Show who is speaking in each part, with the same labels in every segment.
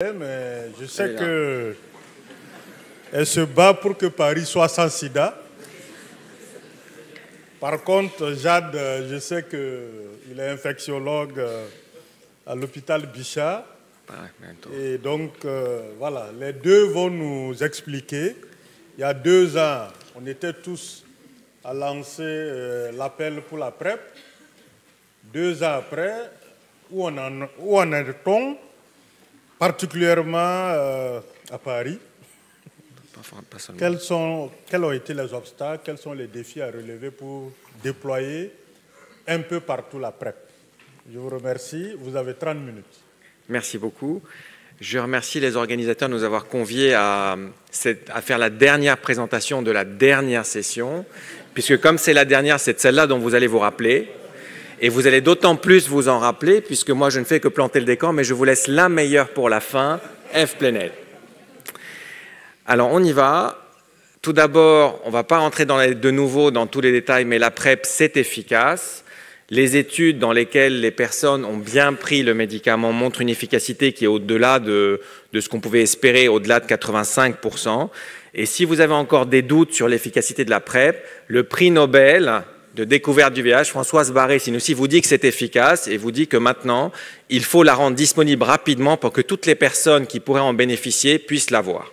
Speaker 1: Mais je sais qu'elle se bat pour que Paris soit sans sida. Par contre, Jade, je sais qu'il est infectiologue à l'hôpital Bichat. Et donc, voilà, les deux vont nous expliquer. Il y a 2 ans, on était tous à lancer l'appel pour la PrEP. 2 ans après, où en est-on, particulièrement à Paris? Quels ont été les obstacles, quels sont les défis à relever pour déployer un peu partout la PrEP? Je vous remercie. Vous avez 30 minutes.
Speaker 2: Merci beaucoup. Je remercie les organisateurs de nous avoir conviés à faire la dernière présentation de la dernière session, puisque comme c'est la dernière, c'est de celle-là dont vous allez vous rappeler. Et vous allez d'autant plus vous en rappeler, puisque moi je ne fais que planter le décor, mais je vous laisse la meilleure pour la fin, F Plenel. Alors on y va. Tout d'abord, on ne va pas rentrer de nouveau dans tous les détails, mais la PrEP, c'est efficace. Les études dans lesquelles les personnes ont bien pris le médicament montrent une efficacité qui est au-delà de ce qu'on pouvait espérer, au-delà de 85%. Et si vous avez encore des doutes sur l'efficacité de la PrEP, le prix Nobel de découverte du VIH, Françoise Barré-Sinoussi, vous dit que c'est efficace et vous dit que maintenant, il faut la rendre disponible rapidement pour que toutes les personnes qui pourraient en bénéficier puissent l'avoir.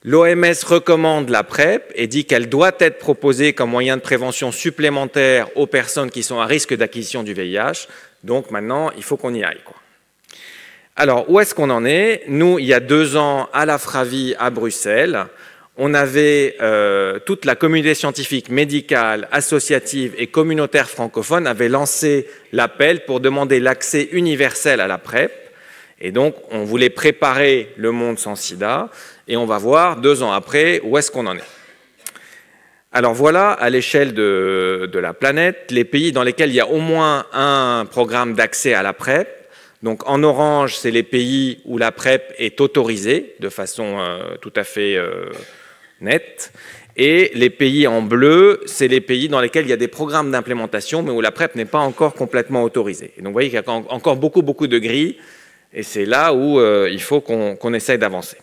Speaker 2: L'OMS recommande la PrEP et dit qu'elle doit être proposée comme moyen de prévention supplémentaire aux personnes qui sont à risque d'acquisition du VIH. Donc maintenant, il faut qu'on y aille, quoi. Alors, où est-ce qu'on en est? Nous, il y a 2 ans, à la Fravie, à Bruxelles, on avait toute la communauté scientifique, médicale, associative et communautaire francophone avait lancé l'appel pour demander l'accès universel à la PrEP. Et donc, on voulait préparer le monde sans sida. Et on va voir, 2 ans après, où est-ce qu'on en est. Alors voilà, à l'échelle de la planète, les pays dans lesquels il y a au moins un programme d'accès à la PrEP. Donc en orange, c'est les pays où la PrEP est autorisée de façon tout à fait nette. Et les pays en bleu, c'est les pays dans lesquels il y a des programmes d'implémentation, mais où la PrEP n'est pas encore complètement autorisée. Et donc vous voyez qu'il y a encore beaucoup de gris. Et c'est là où il faut qu'on essaye d'avancer.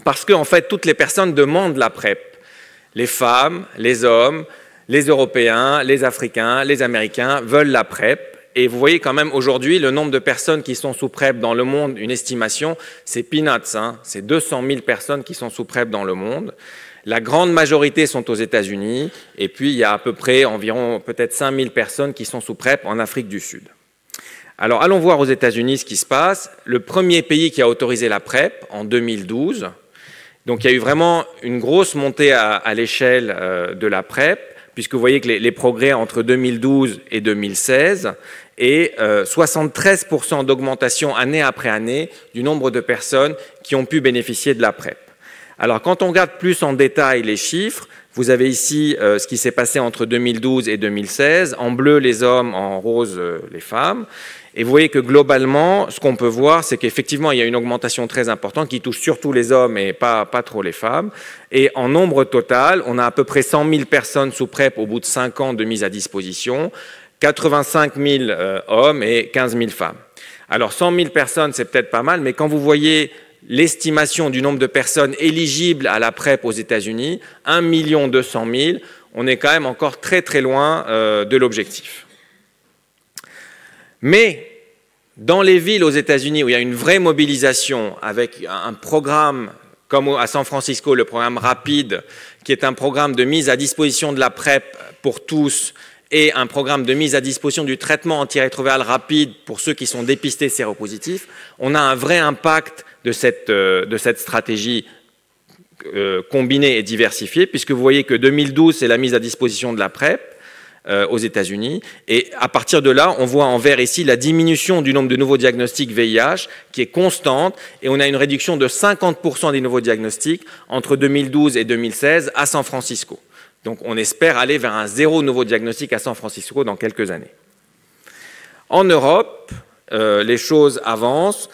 Speaker 2: Parce qu'en fait, toutes les personnes demandent la PrEP. Les femmes, les hommes, les Européens, les Africains, les Américains veulent la PrEP. Et vous voyez quand même aujourd'hui le nombre de personnes qui sont sous PrEP dans le monde, une estimation, c'est peanuts, hein, c'est 200 000 personnes qui sont sous PrEP dans le monde. La grande majorité sont aux États-Unis. Et puis, il y a à peu près environ peut-être 5 000 personnes qui sont sous PrEP en Afrique du Sud. Alors, allons voir aux États-Unis ce qui se passe. Le premier pays qui a autorisé la PrEP en 2012. Donc, il y a eu vraiment une grosse montée à l'échelle de la PrEP, puisque vous voyez que les progrès entre 2012 et 2016 et 73% d'augmentation année après année du nombre de personnes qui ont pu bénéficier de la PrEP. Alors, quand on regarde plus en détail les chiffres, vous avez ici ce qui s'est passé entre 2012 et 2016. En bleu, les hommes, en rose, les femmes. Et vous voyez que globalement, ce qu'on peut voir, c'est qu'effectivement, il y a une augmentation très importante qui touche surtout les hommes et pas trop les femmes. Et en nombre total, on a à peu près 100 000 personnes sous PrEP au bout de 5 ans de mise à disposition, 85 000 hommes et 15 000 femmes. Alors 100 000 personnes, c'est peut-être pas mal, mais quand vous voyez l'estimation du nombre de personnes éligibles à la PrEP aux États-Unis, 1 200 000, on est quand même encore très loin de l'objectif. Mais dans les villes aux États-Unis où il y a une vraie mobilisation avec un programme comme à San Francisco, le programme RAPID, qui est un programme de mise à disposition de la PrEP pour tous et un programme de mise à disposition du traitement antirétroviral rapide pour ceux qui sont dépistés séropositifs, on a un vrai impact de cette stratégie combinée et diversifiée, puisque vous voyez que 2012, c'est la mise à disposition de la PrEP aux États-Unis. Et à partir de là, on voit en vert ici la diminution du nombre de nouveaux diagnostics VIH qui est constante. Et on a une réduction de 50% des nouveaux diagnostics entre 2012 et 2016 à San Francisco. Donc on espère aller vers un 0 nouveau diagnostic à San Francisco dans quelques années. En Europe, les choses avancent.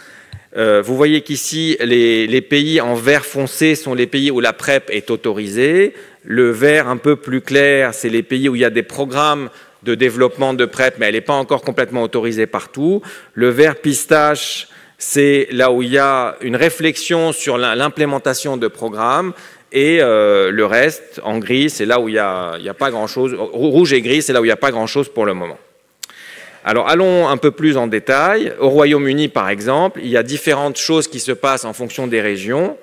Speaker 2: Vous voyez qu'ici, les pays en vert foncé sont les pays où la PrEP est autorisée. Le vert un peu plus clair, c'est les pays où il y a des programmes de développement de PrEP, mais elle n'est pas encore complètement autorisée partout. Le vert pistache, c'est là où il y a une réflexion sur l'implémentation de programmes. Et le reste, en gris, c'est là où il n'y a pas grand-chose. Rouge et gris, c'est là où il n'y a pas grand-chose pour le moment. Alors, allons un peu plus en détail. Au Royaume-Uni, par exemple, il y a différentes choses qui se passent en fonction des régions.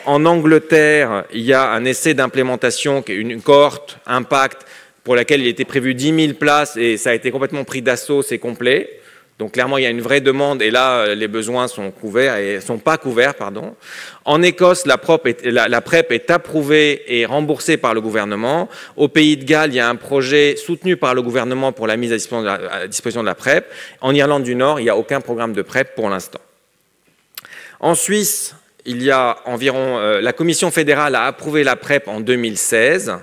Speaker 2: En Angleterre, il y a un essai d'implémentation, une cohorte impact, pour laquelle il était prévu 10 000 places, et ça a été complètement pris d'assaut, c'est complet. Donc clairement, il y a une vraie demande, et là, les besoins sont couverts et sont pas couverts, pardon. En Écosse, la PrEP est approuvée et remboursée par le gouvernement. Au Pays de Galles, il y a un projet soutenu par le gouvernement pour la mise à disposition de la PrEP. En Irlande du Nord, il n'y a aucun programme de PrEP pour l'instant. En Suisse, il y a environ, la Commission fédérale a approuvé la PrEP en 2016.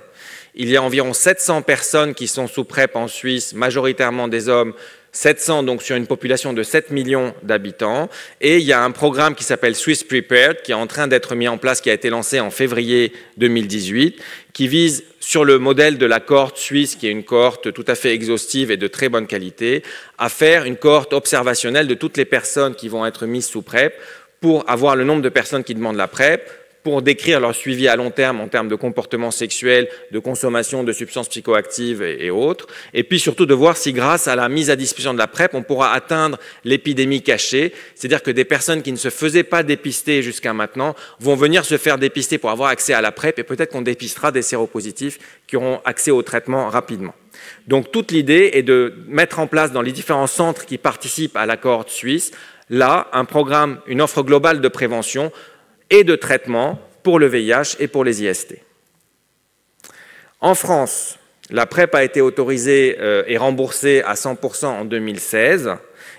Speaker 2: Il y a environ 700 personnes qui sont sous PrEP en Suisse, majoritairement des hommes, 700 donc sur une population de 7 millions d'habitants. Et il y a un programme qui s'appelle Swiss Prepared, qui est en train d'être mis en place, qui a été lancé en février 2018, qui vise, sur le modèle de la cohorte suisse, qui est une cohorte tout à fait exhaustive et de très bonne qualité, à faire une cohorte observationnelle de toutes les personnes qui vont être mises sous PrEP, pour avoir le nombre de personnes qui demandent la PrEP, pour décrire leur suivi à long terme en termes de comportement sexuel, de consommation de substances psychoactives et autres, et puis surtout de voir si grâce à la mise à disposition de la PrEP, on pourra atteindre l'épidémie cachée, c'est-à-dire que des personnes qui ne se faisaient pas dépister jusqu'à maintenant vont venir se faire dépister pour avoir accès à la PrEP, et peut-être qu'on dépistera des séropositifs qui auront accès au traitement rapidement. Donc toute l'idée est de mettre en place dans les différents centres qui participent à la cohorte suisse, là, un programme, une offre globale de prévention et de traitement pour le VIH et pour les IST. En France, la PrEP a été autorisée et remboursée à 100% en 2016.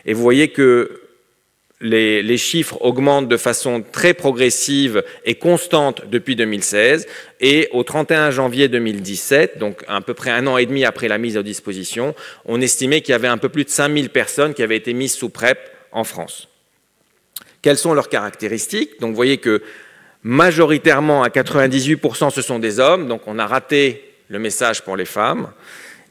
Speaker 2: Et vous voyez que les chiffres augmentent de façon très progressive et constante depuis 2016. Et au 31 janvier 2017, donc à peu près 1 an et demi après la mise à disposition, on estimait qu'il y avait un peu plus de 5000 personnes qui avaient été mises sous PrEP en France. Quelles sont leurs caractéristiques? Donc vous voyez que majoritairement à 98% ce sont des hommes, donc on a raté le message pour les femmes.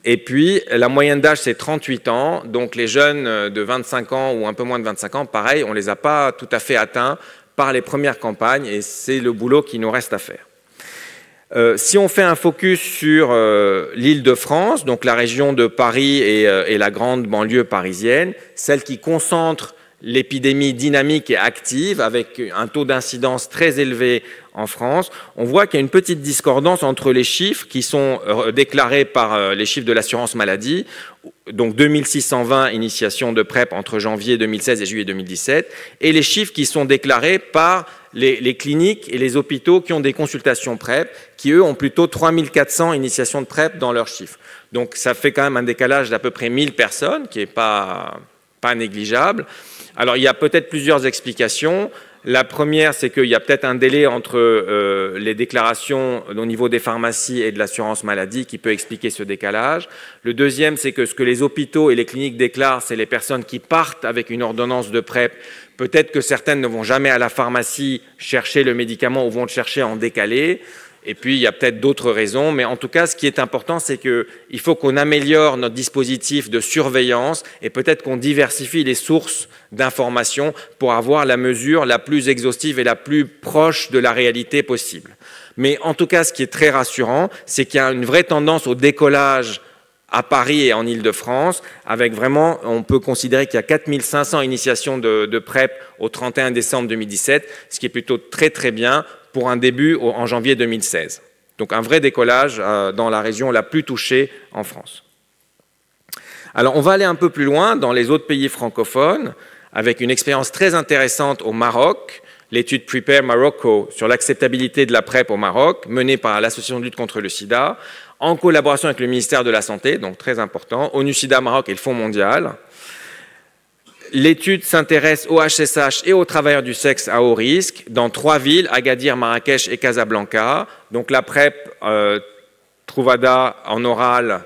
Speaker 2: Et puis la moyenne d'âge c'est 38 ans, donc les jeunes de 25 ans ou un peu moins de 25 ans, pareil, on ne les a pas tout à fait atteints par les premières campagnes et c'est le boulot qui nous reste à faire. Si on fait un focus sur l'Île-de-France, donc la région de Paris et la grande banlieue parisienne, celle qui concentre l'épidémie dynamique et active avec un taux d'incidence très élevé en France, on voit qu'il y a une petite discordance entre les chiffres qui sont déclarés par les chiffres de l'assurance maladie, donc 2620 initiations de PrEP entre janvier 2016 et juillet 2017, et les chiffres qui sont déclarés par les cliniques et les hôpitaux qui ont des consultations PrEP, qui eux ont plutôt 3400 initiations de PrEP dans leurs chiffres. Donc ça fait quand même un décalage d'à peu près 1000 personnes, qui n'est pas négligeable. Alors, il y a peut-être plusieurs explications. La première, c'est qu'il y a peut-être un délai entre les déclarations au niveau des pharmacies et de l'assurance maladie qui peut expliquer ce décalage. Le deuxième, c'est que ce que les hôpitaux et les cliniques déclarent, c'est les personnes qui partent avec une ordonnance de PrEP. Peut-être que certaines ne vont jamais à la pharmacie chercher le médicament ou vont le chercher en décalé. Et puis, il y a peut-être d'autres raisons, mais en tout cas, ce qui est important, c'est qu'il faut qu'on améliore notre dispositif de surveillance et peut-être qu'on diversifie les sources d'informations pour avoir la mesure la plus exhaustive et la plus proche de la réalité possible. Mais en tout cas, ce qui est très rassurant, c'est qu'il y a une vraie tendance au décollage à Paris et en Île-de-France, avec vraiment, on peut considérer qu'il y a 4500 initiations de PrEP au 31 décembre 2017, ce qui est plutôt très très bien pour un début en janvier 2016. Donc un vrai décollage dans la région la plus touchée en France. Alors on va aller un peu plus loin dans les autres pays francophones, avec une expérience très intéressante au Maroc, l'étude Prepare Morocco sur l'acceptabilité de la PrEP au Maroc, menée par l'Association de lutte contre le sida, en collaboration avec le ministère de la Santé, donc très important, ONU-SIDA Maroc et le Fonds mondial. L'étude s'intéresse au HSH et aux travailleurs du sexe à haut risque dans 3 villes, Agadir, Marrakech et Casablanca. Donc la PrEP, Truvada en oral,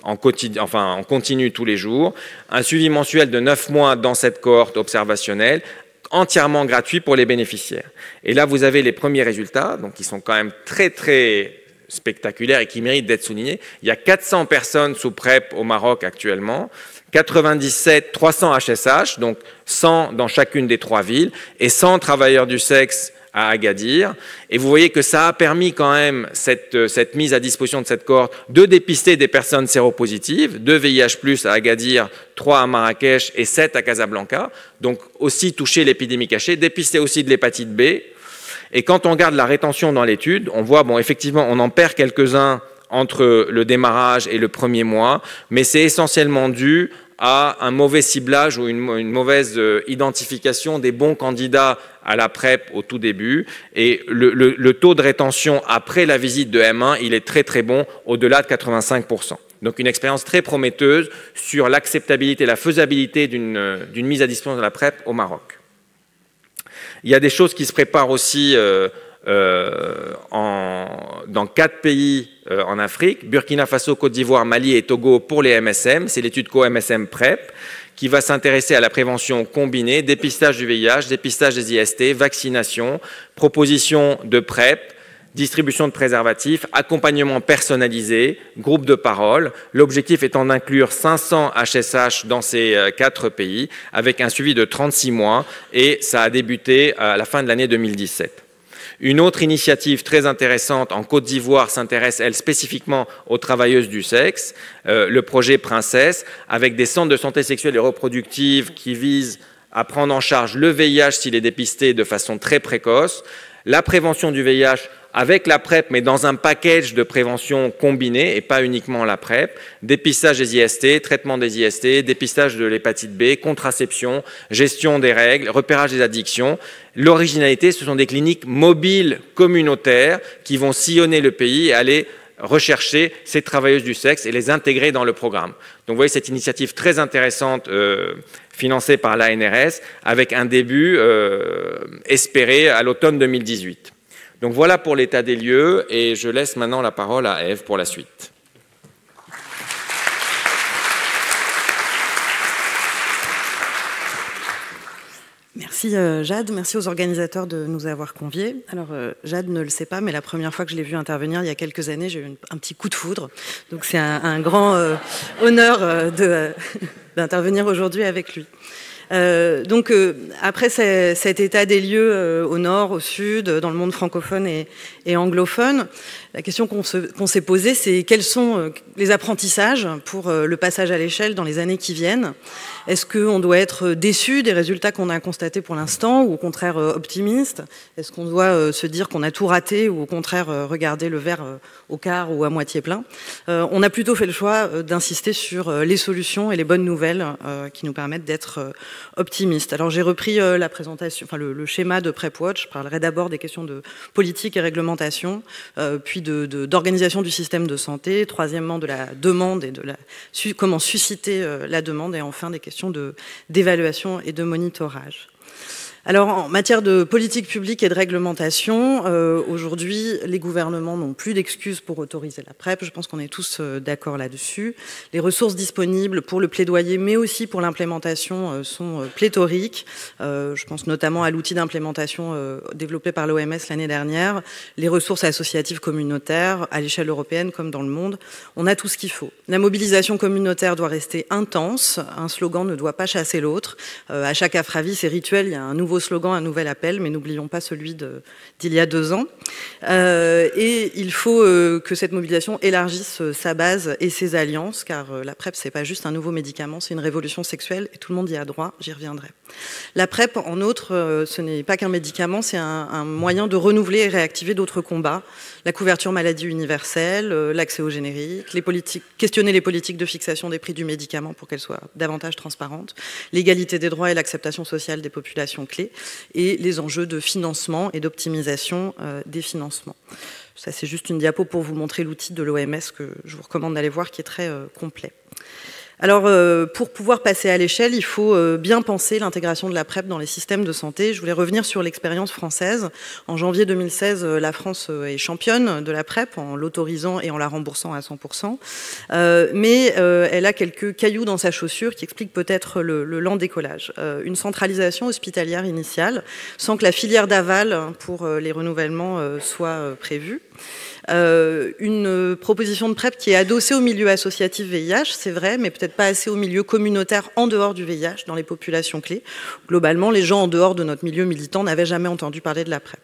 Speaker 2: en continu tous les jours. Un suivi mensuel de 9 mois dans cette cohorte observationnelle, entièrement gratuit pour les bénéficiaires. Et là, vous avez les premiers résultats, donc qui sont quand même très très spectaculaires et qui méritent d'être soulignés. Il y a 400 personnes sous PrEP au Maroc actuellement, 97, 300 HSH, donc 100 dans chacune des 3 villes, et 100 travailleurs du sexe à Agadir. Et vous voyez que ça a permis quand même cette mise à disposition de cette cohorte de dépister des personnes séropositives, 2 VIH+, à Agadir, 3 à Marrakech et 7 à Casablanca. Donc aussi toucher l'épidémie cachée, dépister aussi de l'hépatite B. Et quand on regarde la rétention dans l'étude, on voit, bon, effectivement, on en perd quelques-uns entre le démarrage et le premier mois, mais c'est essentiellement dû à un mauvais ciblage ou une mauvaise identification des bons candidats à la PrEP au tout début. Et le taux de rétention après la visite de M1, il est très très bon, au-delà de 85%. Donc une expérience très prometteuse sur l'acceptabilité, la faisabilité d'une mise à disposition de la PrEP au Maroc. Il y a des choses qui se préparent aussi dans 4 pays en Afrique, Burkina Faso, Côte d'Ivoire, Mali et Togo pour les MSM. C'est l'étude co-MSM PrEP qui va s'intéresser à la prévention combinée, dépistage du VIH, dépistage des IST, vaccination, proposition de PrEP, distribution de préservatifs, accompagnement personnalisé, groupe de parole. L'objectif étant d'inclure 500 HSH dans ces 4 pays avec un suivi de 36 mois et ça a débuté à la fin de l'année 2017. Une autre initiative très intéressante en Côte d'Ivoire s'intéresse, elle, spécifiquement aux travailleuses du sexe, le projet Princesse, avec des centres de santé sexuelle et reproductive qui visent à prendre en charge le VIH s'il est dépisté de façon très précoce, la prévention du VIH avec la PrEP, mais dans un package de prévention combiné et pas uniquement la PrEP, dépistage des IST, traitement des IST, dépistage de l'hépatite B, contraception, gestion des règles, repérage des addictions. L'originalité, ce sont des cliniques mobiles communautaires qui vont sillonner le pays et aller rechercher ces travailleuses du sexe et les intégrer dans le programme. Donc vous voyez cette initiative très intéressante financée par l'ANRS avec un début espéré à l'automne 2018. Donc voilà pour l'état des lieux et je laisse maintenant la parole à Ève pour la suite.
Speaker 3: Merci Jade, merci aux organisateurs de nous avoir conviés. Alors Jade ne le sait pas, mais la première fois que je l'ai vu intervenir il y a quelques années, j'ai eu un petit coup de foudre. Donc c'est un grand honneur d'intervenir aujourd'hui avec lui. Après cet état des lieux au nord, au sud, dans le monde francophone et anglophone, la question qu'on s'est posée, c'est quels sont les apprentissages pour le passage à l'échelle dans les années qui viennent. Est-ce qu'on doit être déçu des résultats qu'on a constatés pour l'instant ou au contraire optimiste? Est-ce qu'on doit se dire qu'on a tout raté ou au contraire regarder le verre au quart ou à moitié plein? On a plutôt fait le choix d'insister sur les solutions et les bonnes nouvelles qui nous permettent d'être optimistes. Alors j'ai repris la présentation, enfin le schéma de PrEPWatch. Je parlerai d'abord des questions de politique et réglementation, puis d'organisation du système de santé, troisièmement de la demande et de comment susciter la demande, et enfin des questions d'évaluation et de monitorage. Alors, en matière de politique publique et de réglementation, aujourd'hui, les gouvernements n'ont plus d'excuses pour autoriser la PrEP. Je pense qu'on est tous d'accord là-dessus. Les ressources disponibles pour le plaidoyer, mais aussi pour l'implémentation, sont pléthoriques. Je pense notamment à l'outil d'implémentation développé par l'OMS l'année dernière, les ressources associatives communautaires, à l'échelle européenne comme dans le monde. On a tout ce qu'il faut. La mobilisation communautaire doit rester intense. Un slogan ne doit pas chasser l'autre. À chaque Afravis, c'est rituel, il y a un nouveau slogan, un nouvel appel, mais n'oublions pas celui d'il y a 2 ans. Et il faut que cette mobilisation élargisse sa base et ses alliances, car la PrEP, c'est pas juste un nouveau médicament, c'est une révolution sexuelle et tout le monde y a droit, j'y reviendrai. La PrEP, en outre, ce n'est pas qu'un médicament, c'est un moyen de renouveler et réactiver d'autres combats. La couverture maladie universelle, l'accès aux génériques, questionner les politiques de fixation des prix du médicament pour qu'elles soient davantage transparentes, l'égalité des droits et l'acceptation sociale des populations clés, et les enjeux de financement et d'optimisation des financements. Ça, c'est juste une diapo pour vous montrer l'outil de l'OMS que je vous recommande d'aller voir, qui est très complet. Alors, pour pouvoir passer à l'échelle, il faut bien penser l'intégration de la PrEP dans les systèmes de santé. Je voulais revenir sur l'expérience française. En janvier 2016, la France est championne de la PrEP en l'autorisant et en la remboursant à 100%. Mais elle a quelques cailloux dans sa chaussure qui expliquent peut-être le lent décollage. Une centralisation hospitalière initiale, sans que la filière d'aval pour les renouvellements soit prévue. Une proposition de PrEP qui est adossée au milieu associatif VIH, c'est vrai, mais peut-être pas assez au milieu communautaire en dehors du VIH, dans les populations clés. Globalement, les gens en dehors de notre milieu militant n'avaient jamais entendu parler de la PrEP.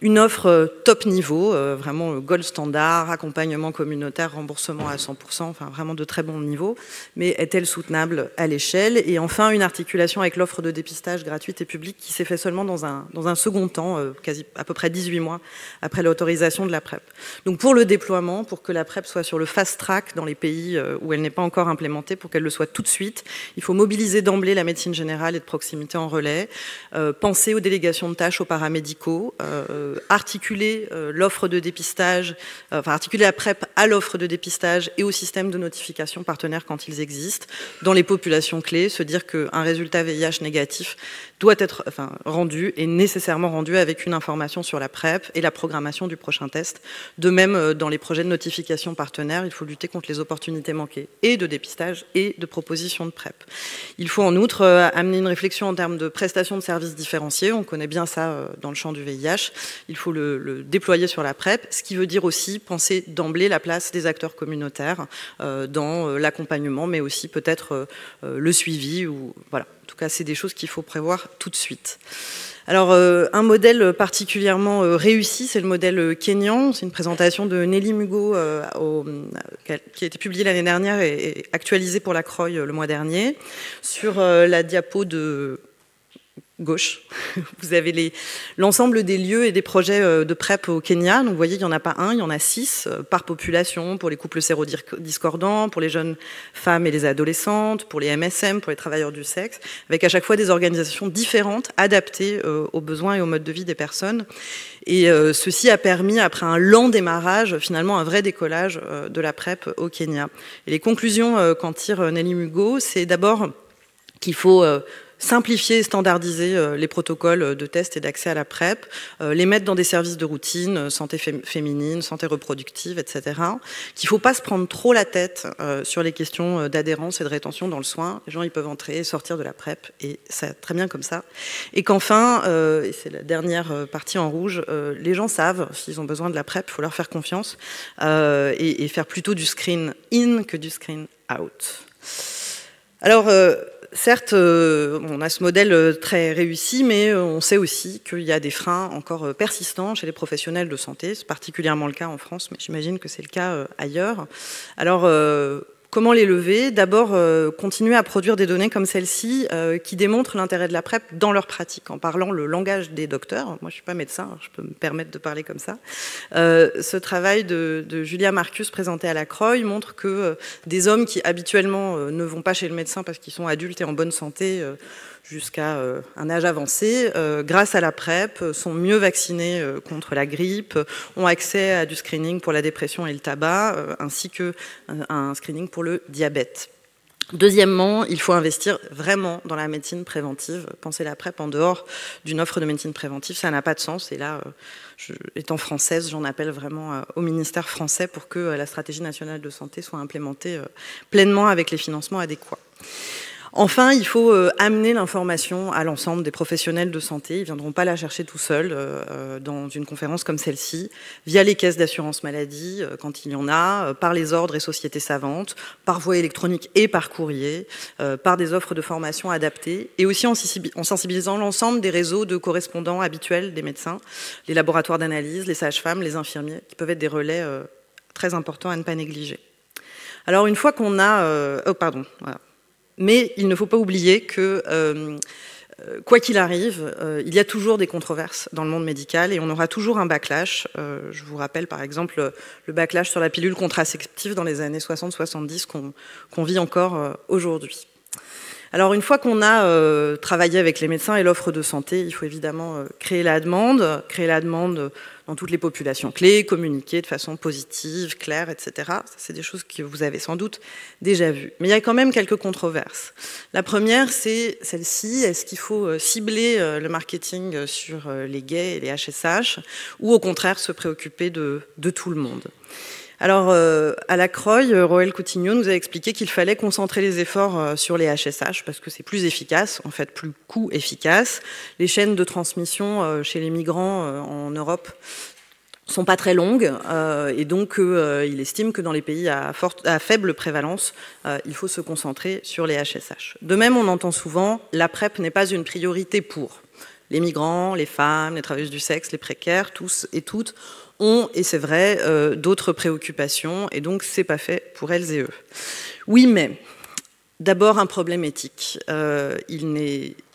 Speaker 3: Une offre top niveau, vraiment gold standard, accompagnement communautaire, remboursement à 100%, enfin vraiment de très bon niveau, mais est-elle soutenable à l'échelle? Et enfin, une articulation avec l'offre de dépistage gratuite et publique qui s'est fait seulement dans un second temps, à peu près 18 mois après l'autorisation de la PrEP. Donc pour le déploiement, pour que la PrEP soit sur le fast track dans les pays où elle n'est pas encore implémentée, pour qu'elle le soit tout de suite, il faut mobiliser d'emblée la médecine générale et de proximité en relais, penser aux délégations de tâches aux paramédicaux, articuler l'offre de dépistage, articuler la PrEP à l'offre de dépistage et au système de notification partenaires quand ils existent. Dans les populations clés, se dire qu'un résultat VIH négatif doit être rendu et nécessairement rendu avec une information sur la PrEP et la programmation du prochain test. De même, dans les projets de notification partenaires, il faut lutter contre les opportunités manquées et de dépistage et de proposition de PrEP. Il faut en outre amener une réflexion en termes de prestations de services différenciés. On connaît bien ça dans le champ du VIH. Il faut le déployer sur la PrEP, ce qui veut dire aussi penser d'emblée la place des acteurs communautaires dans l'accompagnement, mais aussi peut-être le suivi. Voilà. En tout cas, c'est des choses qu'il faut prévoir tout de suite. Alors, un modèle particulièrement réussi, c'est le modèle kényan. C'est une présentation de Nelly Mugo qui a été publiée l'année dernière et actualisée pour la CROI le mois dernier. Sur la diapo de gauche, vous avez l'ensemble des lieux et des projets de PrEP au Kenya. Donc vous voyez, il n'y en a pas un, il y en a 6 par population, pour les couples sérodiscordants, pour les jeunes femmes et les adolescentes, pour les MSM, pour les travailleurs du sexe, avec à chaque fois des organisations différentes, adaptées aux besoins et aux modes de vie des personnes. Et ceci a permis, après un lent démarrage, finalement un vrai décollage de la PrEP au Kenya. Et les conclusions qu'en tire Nelly Mugo, c'est d'abord qu'il faut simplifier et standardiser les protocoles de test et d'accès à la PrEP, les mettre dans des services de routine, santé féminine, santé reproductive, etc. Qu'il ne faut pas se prendre trop la tête sur les questions d'adhérence et de rétention dans le soin. Les gens, ils peuvent entrer et sortir de la PrEP, et c'est très bien comme ça. Et qu'enfin, et c'est la dernière partie en rouge, les gens savent, s'ils ont besoin de la PrEP, il faut leur faire confiance, et faire plutôt du screen in que du screen out. Alors, certes, on a ce modèle très réussi, mais on sait aussi qu'il y a des freins encore persistants chez les professionnels de santé. C'est particulièrement le cas en France, mais j'imagine que c'est le cas ailleurs. Alors, comment les lever? D'abord, continuer à produire des données comme celle-ci qui démontrent l'intérêt de la PrEP dans leur pratique, en parlant le langage des docteurs. Moi, je ne suis pas médecin, je peux me permettre de parler comme ça. Ce travail de Julia Marcus présenté à la CROI montre que des hommes qui habituellement ne vont pas chez le médecin parce qu'ils sont adultes et en bonne santé jusqu'à un âge avancé, grâce à la PrEP, sont mieux vaccinés contre la grippe, ont accès à du screening pour la dépression et le tabac, ainsi qu'un screening pour le diabète. Deuxièmement, il faut investir vraiment dans la médecine préventive. Penser la PrEP en dehors d'une offre de médecine préventive, ça n'a pas de sens. Et là, étant française, j'en appelle vraiment au ministère français pour que la stratégie nationale de santé soit implémentée pleinement avec les financements adéquats. Enfin, il faut amener l'information à l'ensemble des professionnels de santé. Ils ne viendront pas la chercher tout seuls dans une conférence comme celle-ci, via les caisses d'assurance maladie, quand il y en a, par les ordres et sociétés savantes, par voie électronique et par courrier, par des offres de formation adaptées, et aussi en sensibilisant l'ensemble des réseaux de correspondants habituels des médecins, les laboratoires d'analyse, les sages-femmes, les infirmiers, qui peuvent être des relais très importants à ne pas négliger. Alors, une fois qu'on a... voilà. Mais il ne faut pas oublier que, quoi qu'il arrive, il y a toujours des controverses dans le monde médical et on aura toujours un backlash. Je vous rappelle par exemple le backlash sur la pilule contraceptive dans les années 60-70 qu'on vit encore aujourd'hui. Alors une fois qu'on a travaillé avec les médecins et l'offre de santé, il faut évidemment créer la demande dans toutes les populations clés, communiquer de façon positive, claire, etc. Ça, c'est des choses que vous avez sans doute déjà vues. Mais il y a quand même quelques controverses. La première, c'est celle-ci. Est-ce qu'il faut cibler le marketing sur les gays et les HSH ou au contraire se préoccuper de tout le monde ? Alors, à la CROI, Roel Coutinho nous a expliqué qu'il fallait concentrer les efforts sur les HSH parce que c'est plus efficace, en fait plus coût efficace. Les chaînes de transmission chez les migrants en Europe sont pas très longues, et donc il estime que dans les pays à faible prévalence, il faut se concentrer sur les HSH. De même, on entend souvent « la PrEP n'est pas une priorité pour ». Les migrants, les femmes, les travailleuses du sexe, les précaires, tous et toutes ont, et c'est vrai, d'autres préoccupations, et donc c'est pas fait pour elles et eux. Oui, mais d'abord un problème éthique.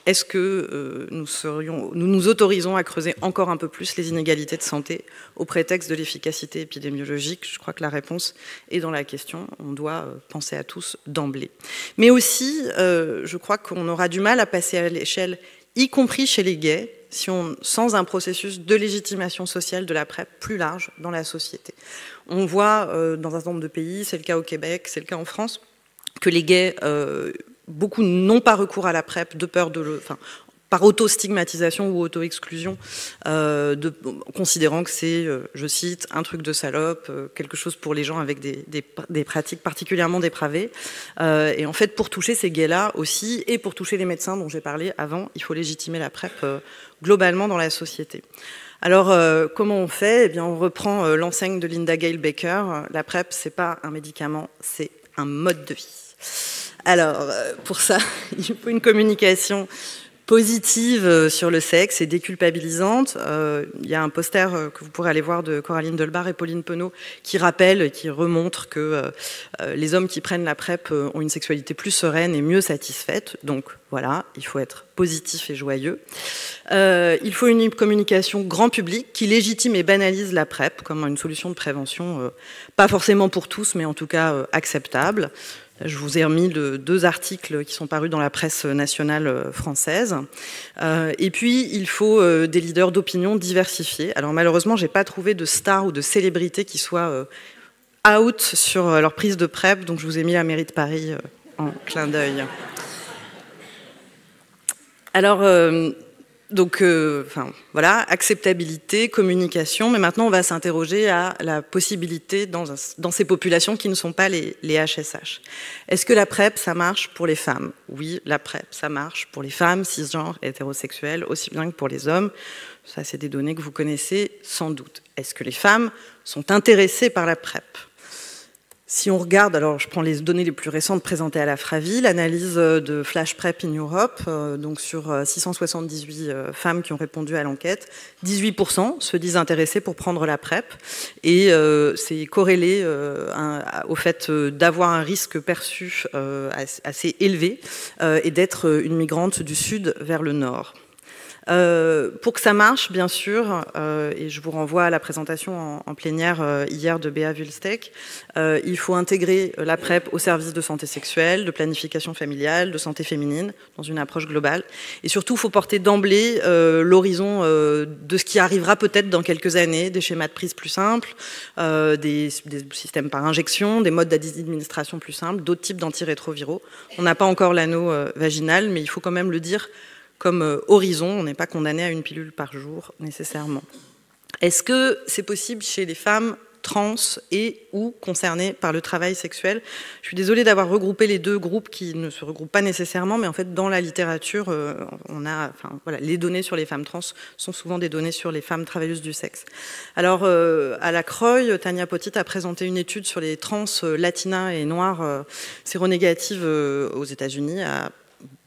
Speaker 3: Est-ce que nous nous autorisons à creuser encore un peu plus les inégalités de santé au prétexte de l'efficacité épidémiologique? Je crois que la réponse est dans la question. On doit penser à tous d'emblée. Mais aussi, je crois qu'on aura du mal à passer à l'échelle, y compris chez les gays, sans un processus de légitimation sociale de la PrEP plus large dans la société. On voit dans un certain nombre de pays, c'est le cas au Québec, c'est le cas en France, que les gays... beaucoup n'ont pas recours à la PrEP de peur par auto-stigmatisation ou auto-exclusion, considérant que c'est, je cite, un truc de salope, quelque chose pour les gens avec des pratiques particulièrement dépravées. Et en fait, pour toucher ces gays-là aussi, et pour toucher les médecins dont j'ai parlé avant, il faut légitimer la PrEP globalement dans la société. Alors, comment on fait? Eh bien, on reprend l'enseigne de Linda Gale Baker. La PrEP, c'est pas un médicament, c'est un mode de vie. Alors, pour ça, il faut une communication positive sur le sexe et déculpabilisante. Il y a un poster que vous pourrez aller voir de Coraline Delbar et Pauline Penaud qui rappelle, qui remontre que les hommes qui prennent la PrEP ont une sexualité plus sereine et mieux satisfaite. Donc voilà, il faut être positif et joyeux. Il faut une communication grand public qui légitime et banalise la PrEP comme une solution de prévention, pas forcément pour tous, mais en tout cas acceptable. Je vous ai remis deux articles qui sont parus dans la presse nationale française. Et puis, il faut des leaders d'opinion diversifiés. Alors malheureusement, je n'ai pas trouvé de stars ou de célébrités qui soient out sur leur prise de PrEP, donc je vous ai mis la mairie de Paris en clin d'œil. Alors, voilà, acceptabilité, communication, mais maintenant on va s'interroger à la possibilité dans ces populations qui ne sont pas les HSH. Est-ce que la PrEP, ça marche pour les femmes? Oui, la PrEP, ça marche pour les femmes cisgenres et hétérosexuelles, aussi bien que pour les hommes. Ça, c'est des données que vous connaissez sans doute. Est-ce que les femmes sont intéressées par la PrEP? Si on regarde, alors je prends les données les plus récentes présentées à la FRAVI, l'analyse de Flash PrEP in Europe, donc sur 678 femmes qui ont répondu à l'enquête, 18% se disent intéressées pour prendre la PrEP, et c'est corrélé au fait d'avoir un risque perçu assez élevé et d'être une migrante du sud vers le nord. Pour que ça marche, bien sûr, et je vous renvoie à la présentation en plénière hier de Béa Wülstek, il faut intégrer la PrEP au service de santé sexuelle, de planification familiale, de santé féminine, dans une approche globale. Et surtout, il faut porter d'emblée l'horizon de ce qui arrivera peut-être dans quelques années, des schémas de prise plus simples, des systèmes par injection, des modes d'administration plus simples, d'autres types d'antirétroviraux. On n'a pas encore l'anneau vaginal, mais il faut quand même le dire comme horizon, on n'est pas condamné à une pilule par jour nécessairement. Est-ce que c'est possible chez les femmes trans et ou concernées par le travail sexuel? Je suis désolée d'avoir regroupé les deux groupes qui ne se regroupent pas nécessairement, mais en fait dans la littérature, les données sur les femmes trans sont souvent des données sur les femmes travailleuses du sexe. Alors à la CROI, Tania Potit a présenté une étude sur les trans latinas et noires séronégatives aux États-Unis, à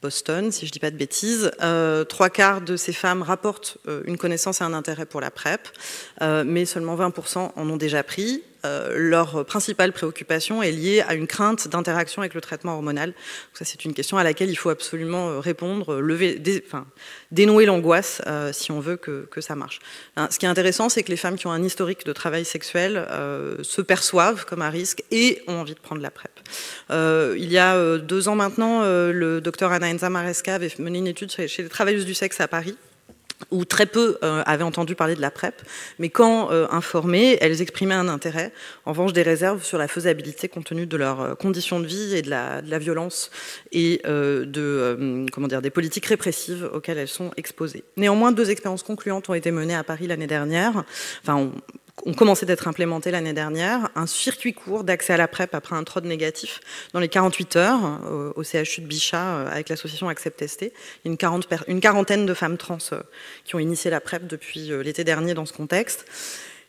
Speaker 3: Boston, si je ne dis pas de bêtises. 3/4 de ces femmes rapportent une connaissance et un intérêt pour la PrEP, mais seulement 20% en ont déjà pris. Leur principale préoccupation est liée à une crainte d'interaction avec le traitement hormonal. Donc ça, c'est une question à laquelle il faut absolument répondre, dénouer l'angoisse si on veut que ça marche. Ce qui est intéressant, c'est que les femmes qui ont un historique de travail sexuel se perçoivent comme à risque et ont envie de prendre la PrEP. Il y a 2 ans maintenant, le docteur Anna Enza Maresca avait mené une étude chez les travailleuses du sexe à Paris, où très peu avaient entendu parler de la PrEP, mais quand informées, elles exprimaient un intérêt, en revanche des réserves sur la faisabilité compte tenu de leurs conditions de vie et de la violence et des politiques répressives auxquelles elles sont exposées. Néanmoins, 2 expériences concluantes ont été menées à Paris l'année dernière, ont commencé d'être implémentées l'année dernière, un circuit court d'accès à la PrEP après un TROD négatif dans les 48 heures au CHU de Bichat avec l'association Accept Testé. Il y a une quarantaine de femmes trans qui ont initié la PrEP depuis l'été dernier dans ce contexte.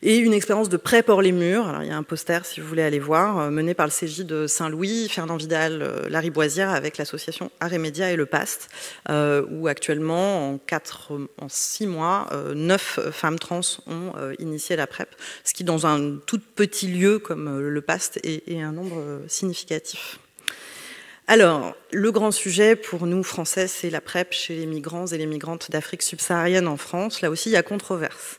Speaker 3: Et une expérience de PrEP hors les murs, alors il y a un poster si vous voulez aller voir, mené par le CJ de Saint-Louis, Fernand Vidal, Larry Boisière, avec l'association Arts Média et le PAST, où actuellement, en 6 mois, 9 femmes trans ont initié la PrEP, ce qui dans un tout petit lieu comme le PAST est un nombre significatif. Alors, le grand sujet pour nous, Français, c'est la PrEP chez les migrants et les migrantes d'Afrique subsaharienne en France. Là aussi, il y a controverse.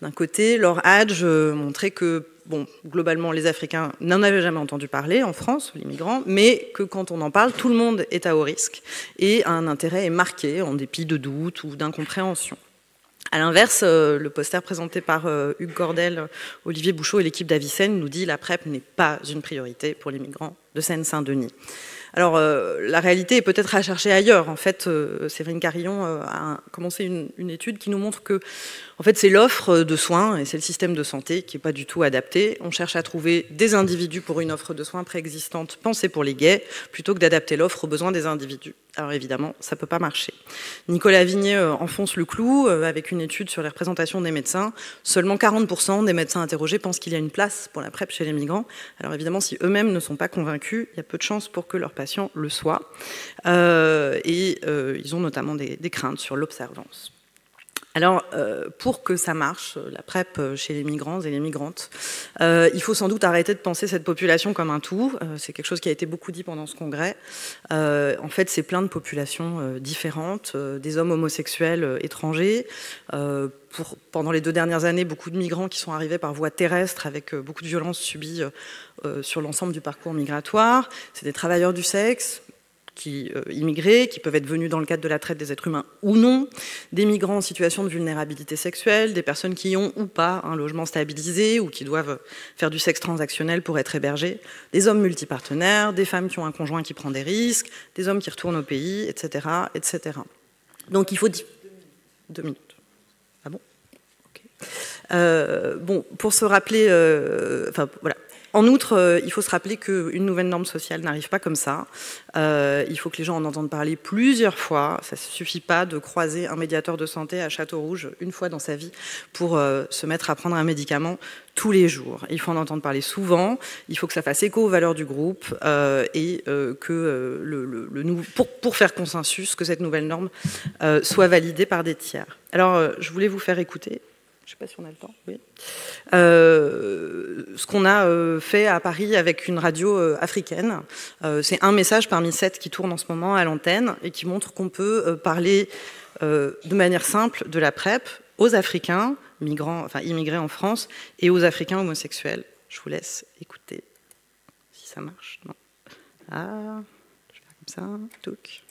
Speaker 3: D'un côté, Laure Hadj montrait que, bon, globalement, les Africains n'en avaient jamais entendu parler en France, les migrants, mais que quand on en parle, tout le monde est à haut risque et un intérêt est marqué en dépit de doutes ou d'incompréhension. À l'inverse, le poster présenté par Hugues Gordel, Olivier Bouchot et l'équipe d'Avicenne nous dit « La PrEP n'est pas une priorité pour les migrants de Seine-Saint-Denis ». Alors, la réalité est peut-être à chercher ailleurs. En fait, Séverine Carillon a commencé une étude qui nous montre que en fait, c'est l'offre de soins et c'est le système de santé qui n'est pas du tout adapté. On cherche à trouver des individus pour une offre de soins préexistante pensée pour les gays, plutôt que d'adapter l'offre aux besoins des individus. Alors évidemment, ça ne peut pas marcher. Nicolas Vignet enfonce le clou avec une étude sur les représentations des médecins. Seulement 40% des médecins interrogés pensent qu'il y a une place pour la PrEP chez les migrants. Alors évidemment, si eux-mêmes ne sont pas convaincus, il y a peu de chances pour que leurs patients le soient. Ils ont notamment des craintes sur l'observance. Alors, pour que ça marche, la PrEP chez les migrants et les migrantes, il faut sans doute arrêter de penser cette population comme un tout. C'est quelque chose qui a été beaucoup dit pendant ce congrès. En fait, c'est plein de populations différentes, des hommes homosexuels étrangers. Pendant les 2 dernières années, beaucoup de migrants qui sont arrivés par voie terrestre avec beaucoup de violences subies sur l'ensemble du parcours migratoire. C'est des travailleurs du sexe, immigrés, qui peuvent être venus dans le cadre de la traite des êtres humains ou non, des migrants en situation de vulnérabilité sexuelle, des personnes qui ont ou pas un logement stabilisé ou qui doivent faire du sexe transactionnel pour être hébergés, des hommes multipartenaires, des femmes qui ont un conjoint qui prend des risques, des hommes qui retournent au pays, etc. etc. Donc il faut 2 minutes. Ah bon? Okay. Bon, pour se rappeler, voilà. En outre, il faut se rappeler qu'une nouvelle norme sociale n'arrive pas comme ça. Il faut que les gens en entendent parler plusieurs fois. Ça ne suffit pas de croiser un médiateur de santé à Château-Rouge une fois dans sa vie pour se mettre à prendre un médicament tous les jours. Il faut en entendre parler souvent. Il faut que ça fasse écho aux valeurs du groupe pour faire consensus, que cette nouvelle norme soit validée par des tiers. Alors, je voulais vous faire écouter. Je ne sais pas si on a le temps. Oui. Ce qu'on a fait à Paris avec une radio africaine, c'est un message parmi 7 qui tourne en ce moment à l'antenne et qui montre qu'on peut parler de manière simple de la PrEP aux Africains, immigrés en France, et aux Africains homosexuels. Je vous laisse écouter si ça marche. Non. Ah, je vais faire comme ça. Touc.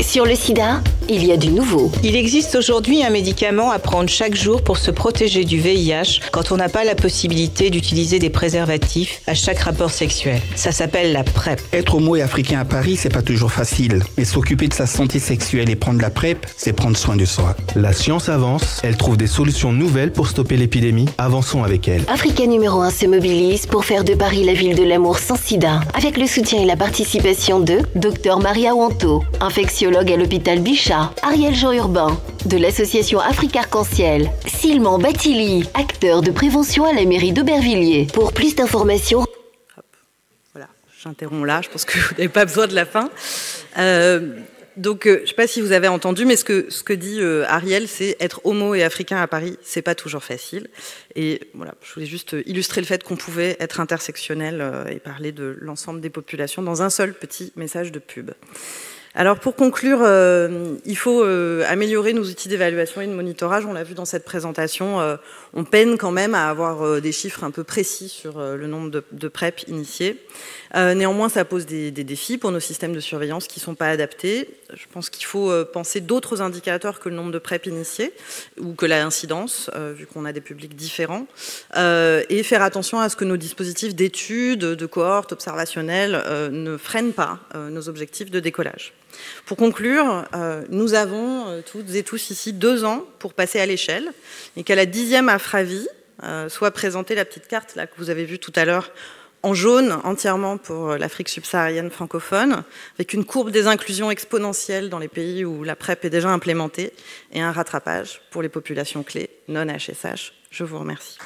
Speaker 4: Sur le sida, il y a du nouveau.
Speaker 5: Il existe aujourd'hui un médicament à prendre chaque jour pour se protéger du VIH quand on n'a pas la possibilité d'utiliser des préservatifs à chaque rapport sexuel. Ça s'appelle la PrEP.
Speaker 6: Être homo et africain à Paris, c'est pas toujours facile. Mais s'occuper de sa santé sexuelle et prendre la PrEP, c'est prendre soin de soi.
Speaker 7: La science avance, elle trouve des solutions nouvelles pour stopper l'épidémie. Avançons avec elle.
Speaker 4: Africa numéro 1 se mobilise pour faire de Paris la ville de l'amour sans sida. Avec le soutien et la participation de Dr Maria Wanto, infectiologue à l'hôpital Bichat, Ariel Jean Urbain, de l'association Afrique Arc-en-Ciel, Silman Batili, acteur de prévention à la mairie d'Aubervilliers. Pour plus d'informations...
Speaker 3: Voilà, j'interromps là, je pense que vous n'avez pas besoin de la fin. Donc, je ne sais pas si vous avez entendu, mais ce que dit Ariel, c'est être homo et africain à Paris, c'est pas toujours facile. Et voilà, je voulais juste illustrer le fait qu'on pouvait être intersectionnel et parler de l'ensemble des populations dans un seul petit message de pub. Alors pour conclure, il faut améliorer nos outils d'évaluation et de monitorage. On l'a vu dans cette présentation, on peine quand même à avoir des chiffres un peu précis sur le nombre de PrEP initiés. Néanmoins, ça pose des défis pour nos systèmes de surveillance qui ne sont pas adaptés. Je pense qu'il faut penser d'autres indicateurs que le nombre de PrEP initiés ou que l'incidence, vu qu'on a des publics différents, et faire attention à ce que nos dispositifs d'études, de cohortes observationnelles ne freinent pas nos objectifs de décollage. Pour conclure, nous avons toutes et tous ici 2 ans pour passer à l'échelle et qu'à la 10e AFRAVI soit présentée la petite carte là, que vous avez vue tout à l'heure en jaune entièrement pour l'Afrique subsaharienne francophone, avec une courbe des inclusions exponentielle dans les pays où la PrEP est déjà implémentée et un rattrapage pour les populations clés non HSH. Je vous remercie.